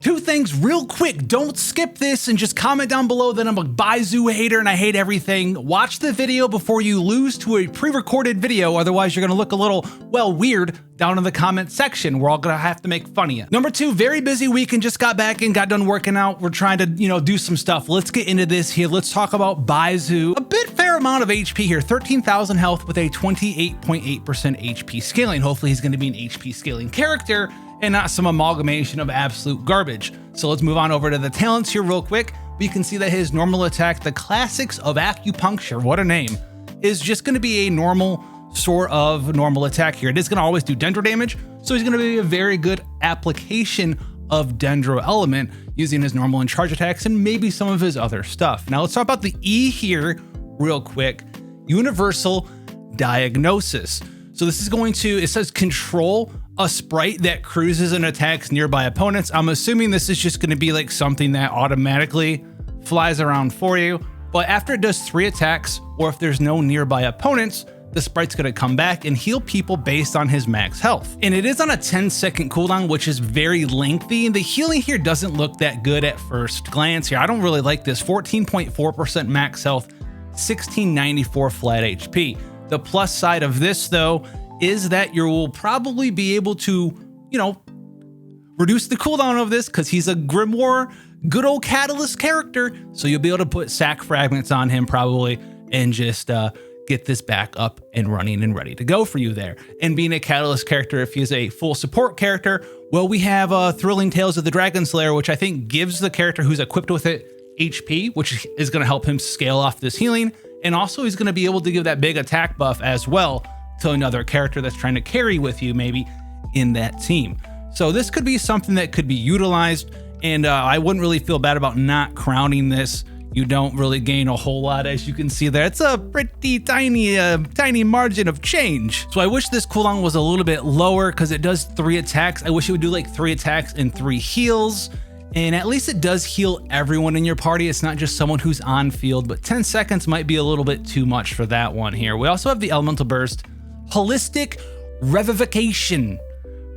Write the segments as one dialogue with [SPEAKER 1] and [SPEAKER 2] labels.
[SPEAKER 1] Two things real quick, don't skip this and just comment down below that I'm a Baizhu hater and I hate everything. Watch the video before you lose to a pre-recorded video, otherwise you're gonna look a little, well, weird down in the comment section. We're all gonna have to make fun of you. Number two, very busy week and just got back and got done working out. We're trying to, do some stuff. Let's get into this here. Let's talk about Baizhu. A bit fair amount of HP here, 13,000 health with a 28.8% HP scaling. Hopefully he's gonna be an HP scaling character and not some amalgamation of absolute garbage. So let's move on over to the talents here real quick. We can see that his normal attack, the classics of acupuncture, what a name, is just gonna be a normal sort of normal attack here. It is gonna always do dendro damage, so he's gonna be a very good application of dendro element using his normal and charge attacks and maybe some of his other stuff. Now let's talk about the E here real quick. Universal diagnosis. So this is going to, it says control a sprite that cruises and attacks nearby opponents. I'm assuming this is just gonna be like something that automatically flies around for you, but after it does 3 attacks, or if there's no nearby opponents, the sprite's gonna come back and heal people based on his max health. And it is on a 10-second cooldown, which is very lengthy. And the healing here doesn't look that good at first glance here. I don't really like this. 14.4% max health, 1694 flat HP. The plus side of this though, is that you will probably be able to, reduce the cooldown of this because he's a Grimoire, good old Catalyst character. So you'll be able to put sack fragments on him probably and just get this back up and running and ready to go for you there. And being a Catalyst character, if he's a full support character, well, we have Thrilling Tales of the Dragon Slayer, which I think gives the character who's equipped with it HP, which is going to help him scale off this healing. And also he's going to be able to give that big attack buff as well to another character that's trying to carry with you maybe in that team. So this could be something that could be utilized, and I wouldn't really feel bad about not crowning this. You don't really gain a whole lot, as you can see there. It's a pretty tiny margin of change. So I wish this cooldown was a little bit lower because it does 3 attacks. I wish it would do like 3 attacks and 3 heals. And at least it does heal everyone in your party. It's not just someone who's on field, but 10 seconds might be a little bit too much for that one here. We also have the Elemental Burst, Holistic Revivification.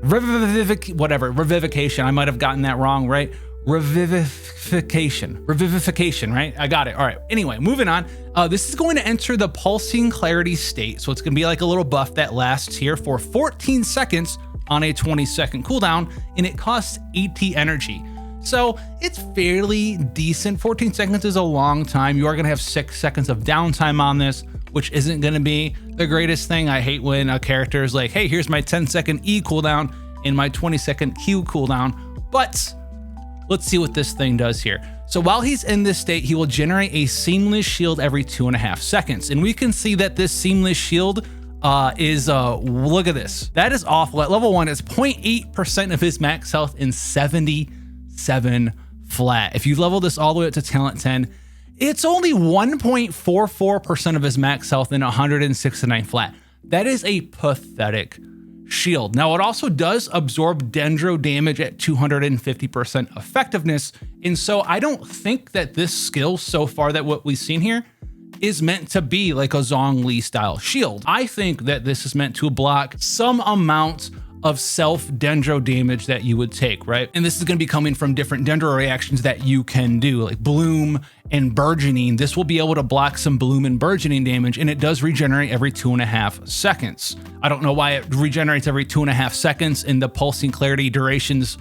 [SPEAKER 1] Revivification. I might have gotten that wrong, right? Revivification, right? I got it. All right. Anyway, moving on. This is going to enter the pulsing clarity state. So it's going to be like a little buff that lasts here for 14 seconds on a 20-second cooldown, and it costs 80 energy. So it's fairly decent. 14 seconds is a long time. You are going to have 6 seconds of downtime on this, which isn't going to be the greatest thing. I hate when a character is like, hey, here's my 10-second E cooldown and my 20-second Q cooldown. But let's see what this thing does here. So while he's in this state, he will generate a seamless shield every 2.5 seconds. And we can see that this seamless shield is, look at this. That is awful. At level 1, it's 0.8% of his max health in 77 flat. If you level this all the way up to talent 10, it's only 1.44% of his max health in 169 flat. That is a pathetic shield. Now, it also does absorb dendro damage at 250% effectiveness. And so I don't think that this skill so far that what we've seen here is meant to be like a Zhongli style shield. I think that this is meant to block some amount of self dendro damage that you would take, right? And this is going to be coming from different dendro reactions that you can do, like bloom and burgeoning. This will be able to block some bloom and burgeoning damage, and it does regenerate every 2.5 seconds. I don't know why it regenerates every 2.5 seconds and the pulsing clarity duration's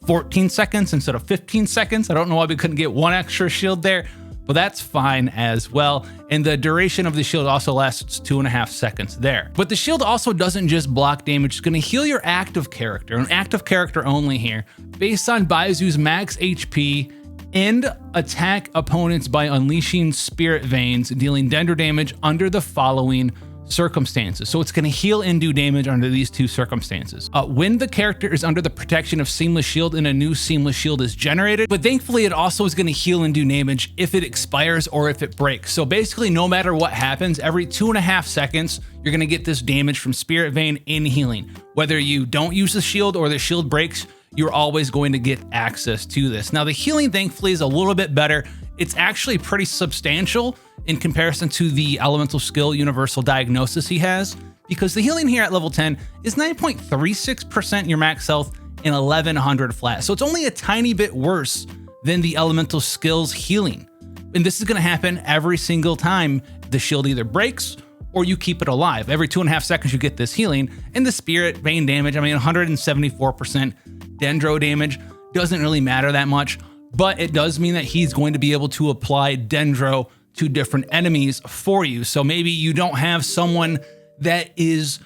[SPEAKER 1] 14 seconds instead of 15 seconds. I don't know why we couldn't get 1 extra shield there, but that's fine as well. And the duration of the shield also lasts 2.5 seconds there. But the shield also doesn't just block damage, it's gonna heal your active character, an active character only here, based on Baizhu's max HP, and attack opponents by unleashing spirit veins, dealing dendro damage under the following circumstances. So it's going to heal and do damage under these 2 circumstances. When the character is under the protection of Seamless Shield and a new Seamless Shield is generated, but thankfully it also is going to heal and do damage if it expires or if it breaks. So basically, no matter what happens, every 2.5 seconds, you're going to get this damage from Spirit Vein in healing. Whether you don't use the shield or the shield breaks, you're always going to get access to this. Now, the healing, thankfully, is a little bit better. It's actually pretty substantial in comparison to the elemental skill Universal Diagnosis he has, because the healing here at level 10 is 9.36% your max health and 1100 flat. So it's only a tiny bit worse than the elemental skills healing. And this is going to happen every single time the shield either breaks or you keep it alive. Every 2.5 seconds you get this healing. And the spirit bane damage, I mean 174% dendro damage doesn't really matter that much, but it does mean that he's going to be able to apply dendro to different enemies for you. So maybe you don't have someone that is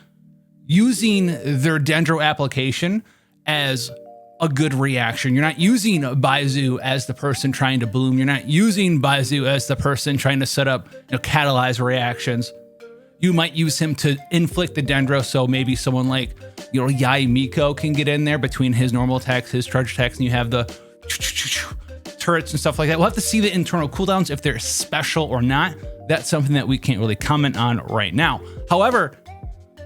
[SPEAKER 1] using their dendro application as a good reaction. You're not using Baizhu as the person trying to bloom. You're not using Baizhu as the person trying to set up, catalyze reactions. You might use him to inflict the dendro. So maybe someone like, Yai Miko can get in there between his normal attacks, his charge attacks, and you have the turrets and stuff like that. We'll have to see the internal cooldowns if they're special or not. That's something that we can't really comment on right now. However,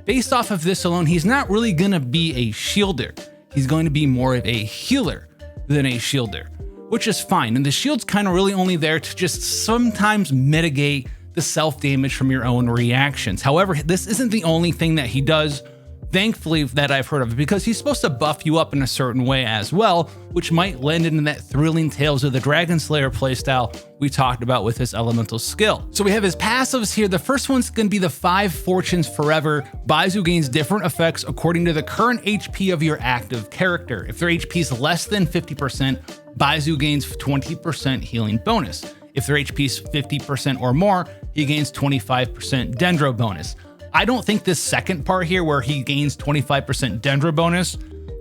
[SPEAKER 1] based off of this alone, he's not really going to be a shielder. He's going to be more of a healer than a shielder, which is fine. And the shield's kind of really only there to just sometimes mitigate the self-damage from your own reactions. However, this isn't the only thing that he does, thankfully, that I've heard of, because he's supposed to buff you up in a certain way as well, which might lend into that thrilling Tales of the Dragon Slayer playstyle we talked about with his elemental skill. So we have his passives here. The first one's going to be the 5 Fortunes Forever. Baizhu gains different effects according to the current HP of your active character. If their HP is less than 50%, Baizhu gains 20% healing bonus. If their HP is 50% or more, he gains 25% dendro bonus. I don't think this second part here where he gains 25% dendro bonus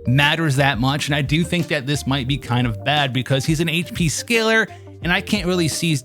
[SPEAKER 1] matters that much. And I do think that this might be kind of bad because he's an HP scaler and I can't really see,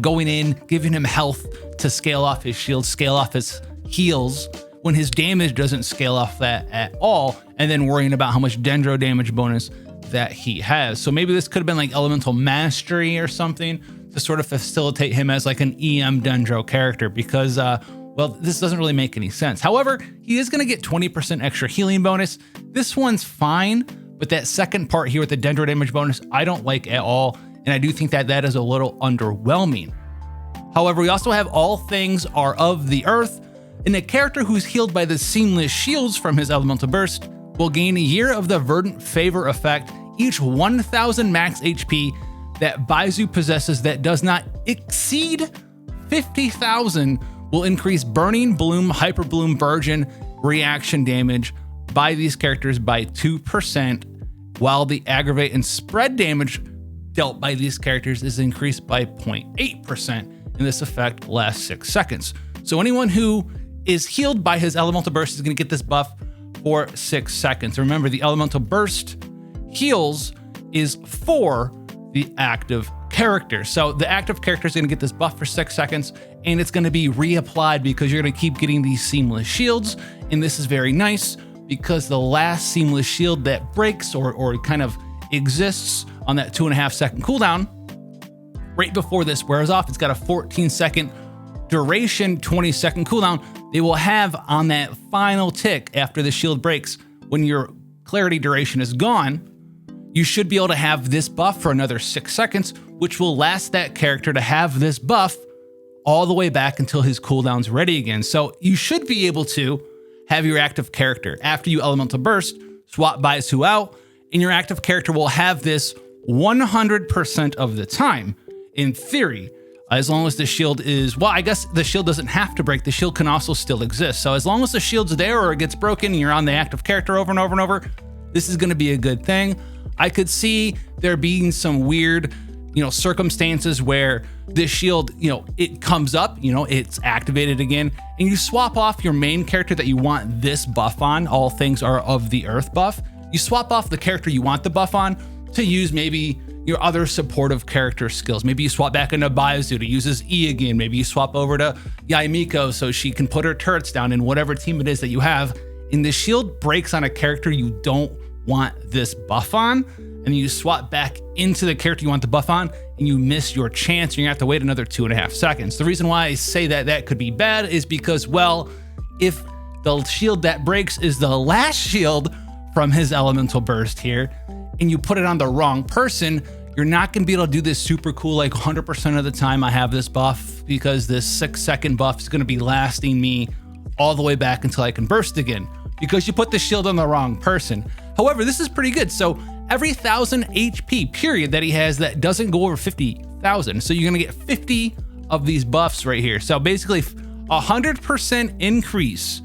[SPEAKER 1] going in, giving him health to scale off his shield, scale off his heals when his damage doesn't scale off that at all. And then worrying about how much dendro damage bonus that he has. So maybe this could have been like elemental mastery or something to sort of facilitate him as like an EM dendro character because, well, this doesn't really make any sense. However, he is going to get 20% extra healing bonus. This one's fine, but that second part here with the dendro damage bonus, I don't like at all. And I do think that that is a little underwhelming. However, we also have all things are of the earth, and a character who's healed by the seamless shields from his elemental burst will gain a year of the verdant favor effect. Each 1000 max HP that Baizhu possesses that does not exceed 50,000 will increase Burning, Bloom, Hyper Bloom, Burgeon reaction damage by these characters by 2%, while the aggravate and spread damage dealt by these characters is increased by 0.8%, and this effect lasts 6 seconds. So anyone who is healed by his elemental burst is going to get this buff for 6 seconds. Remember, the elemental burst heals is for the active character. So the active character is going to get this buff for 6 seconds, and it's going to be reapplied because you're going to keep getting these seamless shields. And this is very nice because the last seamless shield that breaks or kind of exists on that 2.5 second cooldown, right before this wears off, it's got a 14-second duration, 20-second cooldown. They will have on that final tick after the shield breaks, when your clarity duration is gone, you should be able to have this buff for another 6 seconds, which will last that character to have this buff all the way back until his cooldown's ready again. So you should be able to have your active character, after you elemental burst, swap Baizhu out, and your active character will have this 100% of the time, in theory, as long as the shield is, well, I guess the shield doesn't have to break. The shield can also still exist. So as long as the shield's there or it gets broken and you're on the active character over and over and over, this is going to be a good thing. I could see there being some weird, circumstances where this shield, it comes up, it's activated again, and you swap off your main character that you want this buff on. All things are of the earth buff. You swap off the character you want the buff on to use maybe your other supportive character skills. Maybe you swap back into Baizhu to use his E again. Maybe you swap over to Yai Miko so she can put her turrets down in whatever team it is that you have. And the shield breaks on a character you don't want this buff on, and you swap back into the character you want the buff on, and you miss your chance. You're gonna have to wait another 2.5 seconds. The reason why I say that that could be bad is because, well, if the shield that breaks is the last shield from his elemental burst here, and you put it on the wrong person, you're not gonna be able to do this super cool, like 100% of the time I have this buff, because this 6 second buff is gonna be lasting me all the way back until I can burst again, because you put the shield on the wrong person. However, this is pretty good. So every 1,000 HP period that he has that doesn't go over 50,000. So you're gonna get 50 of these buffs right here. So basically 100% increase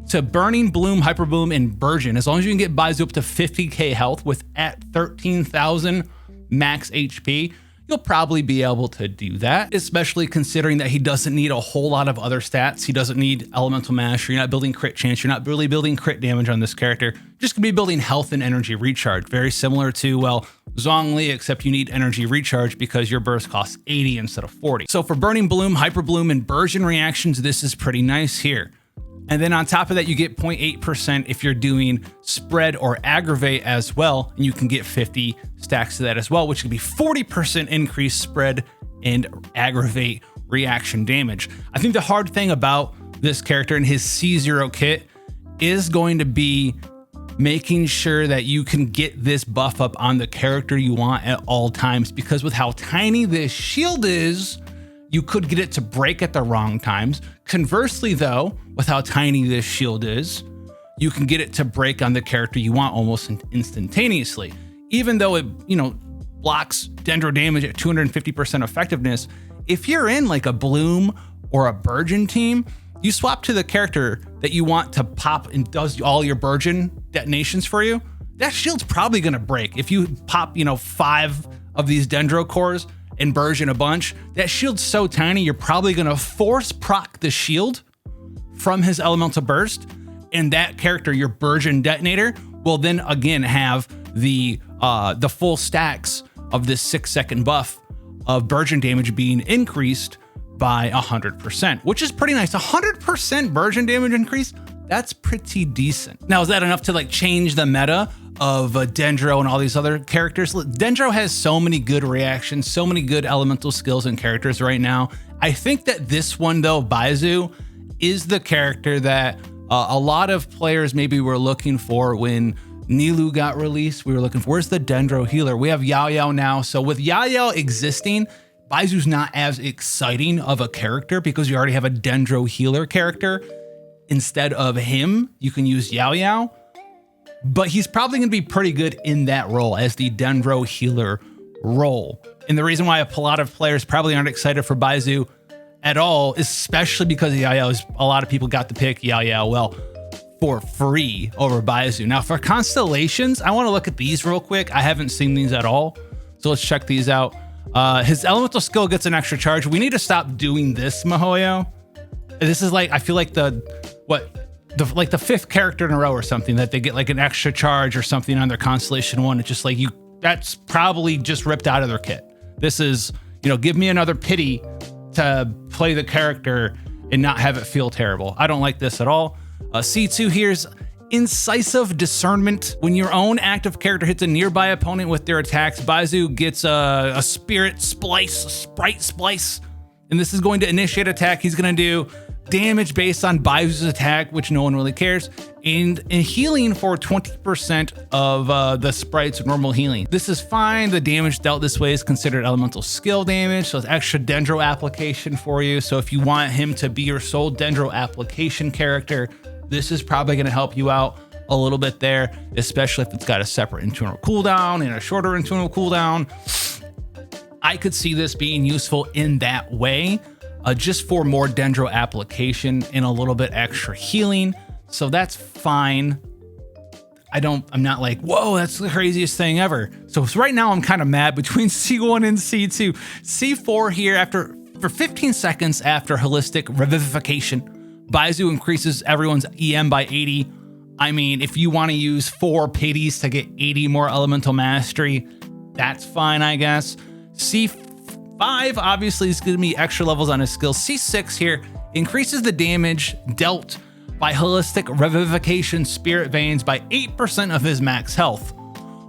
[SPEAKER 1] to Burning Bloom, Hyper Bloom, and Burgeon. As long as you can get Baizhu up to 50k health with at 13,000 max HP, you'll probably be able to do that, especially considering that he doesn't need a whole lot of other stats. He doesn't need Elemental Mastery. You're not building crit chance. You're not really building crit damage on this character. Just gonna be building health and energy recharge. Very similar to, well, Zhongli, except you need energy recharge because your burst costs 80 instead of 40. So for Burning Bloom, Hyper Bloom, and Burgeon reactions, this is pretty nice here. And then on top of that, you get 0.8% if you're doing Spread or Aggravate as well. And you can get 50 stacks to that as well, which could be 40% increase Spread and Aggravate reaction damage. I think the hard thing about this character and his C0 kit is going to be making sure that you can get this buff up on the character you want at all times, because with how tiny this shield is, you could get it to break at the wrong times. Conversely though, with how tiny this shield is, you can get it to break on the character you want almost instantaneously. Even though it, blocks Dendro damage at 250% effectiveness, if you're in like a Bloom or a Burgeon team, you swap to the character that you want to pop and does all your Burgeon detonations for you, that shield's probably gonna break. If you pop, 5 of these Dendro cores and Burgeon a bunch, that shield's so tiny, you're probably gonna force proc the shield from his elemental burst, and that character, your Burgeon detonator, will then again have the full stacks of this 6-second buff of Burgeon damage being increased by 100%, which is pretty nice. 100% Burgeon damage increase, that's pretty decent. Now, is that enough to like change the meta of Dendro and all these other characters? Dendro has so many good reactions, so many good elemental skills and characters right now. I think that this one though, Baizhu, is the character that a lot of players maybe were looking for when Nilou got released. We were looking for, where's the Dendro healer? We have Yao Yao now. So with Yao Yao existing, Baizhu's not as exciting of a character because you already have a Dendro healer character. Instead of him, you can use Yao Yao, but he's probably gonna be pretty good in that role as the Dendro healer role. And the reason why a lot of players probably aren't excited for Baizhu at all, especially because Yao Yao, a lot of people got to pick Yao Yao, well, for free over Baizhu. Now for Constellations, I wanna look at these real quick. I haven't seen these at all, so let's check these out. His elemental skill gets an extra charge. We need to stop doing this, Mihoyo. This is like, I feel like the 5th character in a row or something that they get like an extra charge or something on their Constellation 1. It's just like that's probably just ripped out of their kit. This is, give me another pity to play the character and not have it feel terrible. I don't like this at all. C2 here's Incisive Discernment. When your own active character hits a nearby opponent with their attacks, Baizhu gets a Sprite Splice, and this is going to initiate attack. He's gonna do damage based on Baizhu's attack, which no one really cares, and healing for 20% of the sprite's normal healing. This is fine. The damage dealt this way is considered elemental skill damage, so it's extra Dendro application for you. So if you want him to be your sole Dendro application character, this is probably going to help you out a little bit there, especially if it's got a separate internal cooldown and a shorter internal cooldown. I could see this being useful in that way, just for more Dendro application and a little bit extra healing. So that's fine. I'm not like, whoa, that's the craziest thing ever. So right now I'm kind of mad between C1 and C2. C4 here, for 15 seconds after Holistic Revivification, Baizhu increases everyone's EM by 80. I mean, if you want to use 4 pities to get 80 more elemental mastery, that's fine, I guess. C5 obviously is going to be extra levels on his skills. C6 here increases the damage dealt by Holistic Revivification Spirit Veins by 8% of his max health.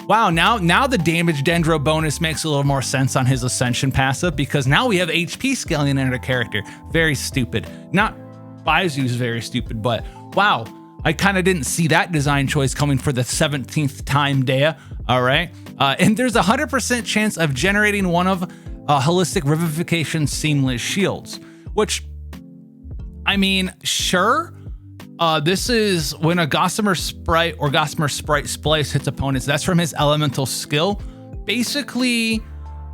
[SPEAKER 1] Wow, now the damage Dendro bonus makes a little more sense on his Ascension passive, because now we have HP scaling in our character. Very stupid. Not Baizhu's very stupid, but wow, I kind of didn't see that design choice coming for the 17th time, Dea. All right. And there's a 100% chance of generating one of Holistic Revivification Seamless Shields, which, I mean, sure, This is when a Gossamer Sprite or Gossamer Sprite Splice hits opponents. That's from his elemental skill. Basically,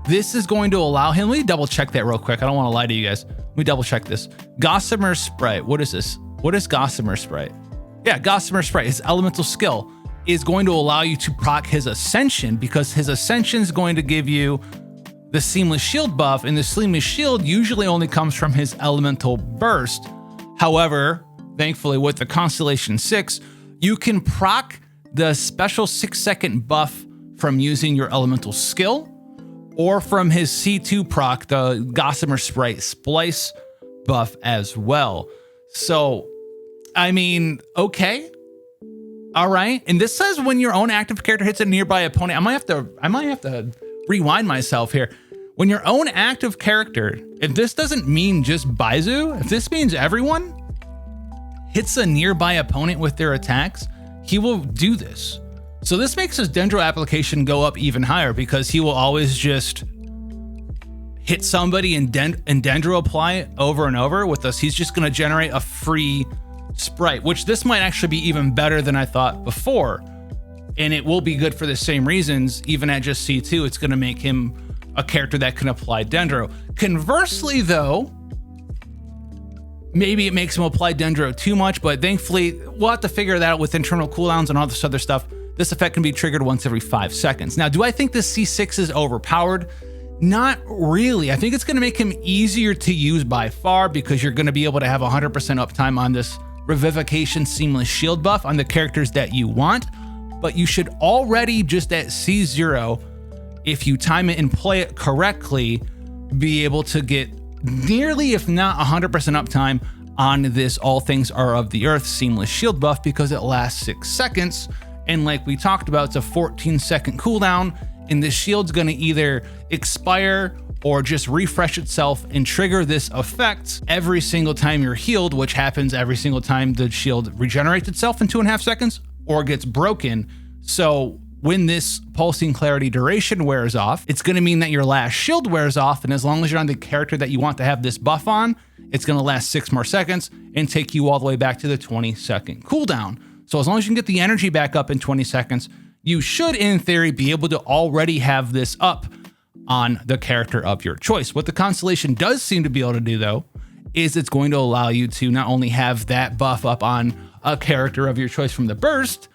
[SPEAKER 1] this is going to allow him, let me double check that real quick. I don't want to lie to you guys. Let me double check this. Gossamer Sprite, what is this? What is Gossamer Sprite? Yeah, Gossamer Sprite, his elemental skill is going to allow you to proc his Ascension, because his Ascension is going to give you the Seamless Shield buff, and the Seamless Shield usually only comes from his elemental burst. However, thankfully with the Constellation 6, you can proc the special 6-second buff from using your elemental skill, or from his C2 proc, the Gossamer Sprite Splice buff as well. So, I mean, okay. All right. And this says when your own active character hits a nearby opponent. I might have to rewind myself here. When your own active character, if this doesn't mean just Baizhu, if this means everyone hits a nearby opponent with their attacks, he will do this. So this makes his Dendro application go up even higher, because he will always just hit somebody and Dendro apply it over and over with us. He's just going to generate a free sprite, which this might actually be even better than I thought before. And it will be good for the same reasons. Even at just C2, it's going to make him a character that can apply Dendro. Conversely, though, maybe it makes him apply Dendro too much, but thankfully, we'll have to figure that out with internal cooldowns and all this other stuff. This effect can be triggered once every 5 seconds. Now, do I think this C6 is overpowered? Not really. I think it's going to make him easier to use by far, because you're going to be able to have 100% uptime on this Revivification Seamless Shield buff on the characters that you want. But you should already, just at C0, if you time it and play it correctly, be able to get nearly, if not 100% uptime on this All Things Are of the Earth Seamless Shield buff, because it lasts 6 seconds. And like we talked about, it's a 14-second cooldown, and the shield's gonna either expire or just refresh itself and trigger this effect every single time you're healed, which happens every single time the shield regenerates itself in 2.5 seconds or gets broken. So when this pulsing clarity duration wears off, it's gonna mean that your last shield wears off, and as long as you're on the character that you want to have this buff on, it's gonna last 6 more seconds and take you all the way back to the 20-second cooldown. So as long as you can get the energy back up in 20 seconds, you should, in theory, be able to already have this up on the character of your choice. What the Constellation does seem to be able to do, though, is it's going to allow you to not only have that buff up on a character of your choice from the burst,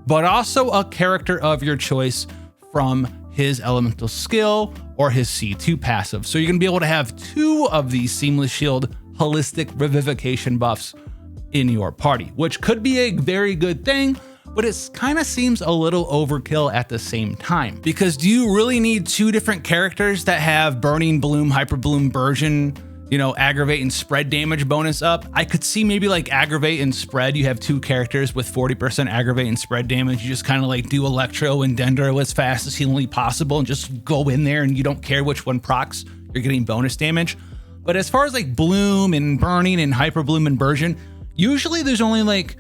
[SPEAKER 1] but also a character of your choice from his elemental skill or his C2 passive. So you're going to be able to have 2 of these Seamless Shield holistic revivification buffs in your party, which could be a very good thing, but it kind of seems a little overkill at the same time. Because do you really need 2 different characters that have Burning Bloom, Hyper Bloom, Burgeon, aggravate and spread damage bonus up? I could see maybe like aggravate and spread. You have 2 characters with 40% aggravate and spread damage. You just kind of like do Electro and Dendro as fast as humanly possible and just go in there, and you don't care which one procs, you're getting bonus damage. But as far as like Bloom and Burning and Hyper Bloom and Burgeon, usually there's only like,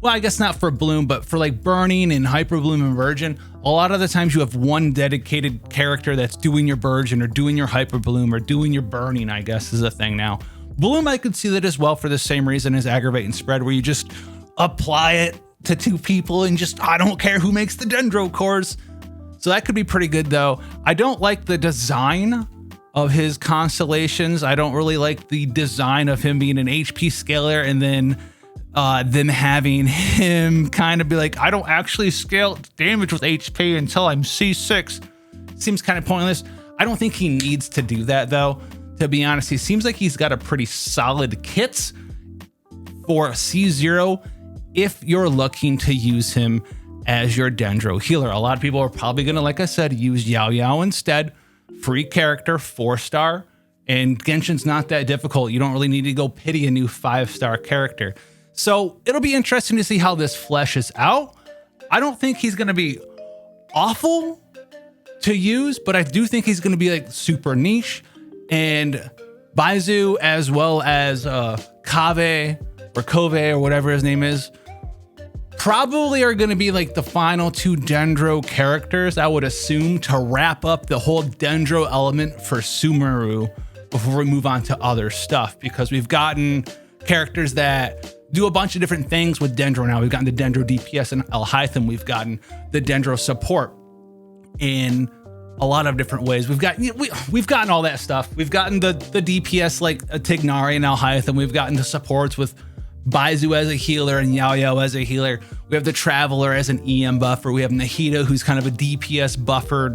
[SPEAKER 1] well, I guess not for Bloom, but for like Burning and Hyper Bloom and Burgeon, a lot of the times you have one dedicated character that's doing your Burgeon or doing your Hyper Bloom or doing your Burning, I guess is a thing now. Bloom, I could see that as well for the same reason as Aggravate and Spread, where you just apply it to 2 people and just, I don't care who makes the Dendro cores. So that could be pretty good though. I don't like the design of his constellations. I don't really like the design of him being an HP scaler and then them having him kind of be like, I don't actually scale damage with HP until I'm C6. Seems kind of pointless. I don't think he needs to do that though, to be honest. He seems like he's got a pretty solid kit for C0 if you're looking to use him as your Dendro healer. A lot of people are probably gonna, like I said, use Yao Yao instead. Free character, 4-star, and Genshin's not that difficult. You don't really need to go pity a new 5-star character. So it'll be interesting to see how this fleshes out. I don't think he's going to be awful to use, but I do think he's going to be like super niche. And Baizhu, as well as Kave or Kove or whatever his name is, probably are going to be like the final 2 Dendro characters, I would assume, to wrap up the whole Dendro element for Sumeru before we move on to other stuff, because we've gotten characters that do a bunch of different things with Dendro now. We've gotten the Dendro DPS and Alhaitham. We've gotten the Dendro support in a lot of different ways. We've gotten all that stuff. We've gotten the DPS like Tignari and Alhaitham. We've gotten the supports with Baizhu as a healer and Yao Yao as a healer. We have the Traveler as an EM buffer. We have Nahida, who's kind of a DPS buffer,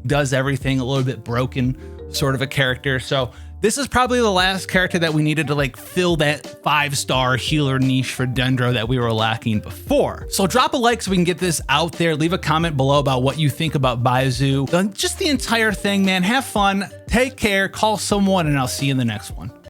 [SPEAKER 1] does everything, a little bit broken sort of a character. So this is probably the last character that we needed to like fill that 5-star healer niche for Dendro that we were lacking before. So drop a like so we can get this out there. Leave a comment below about what you think about Baizhu. Just the entire thing, man. Have fun, take care, call someone, and I'll see you in the next one.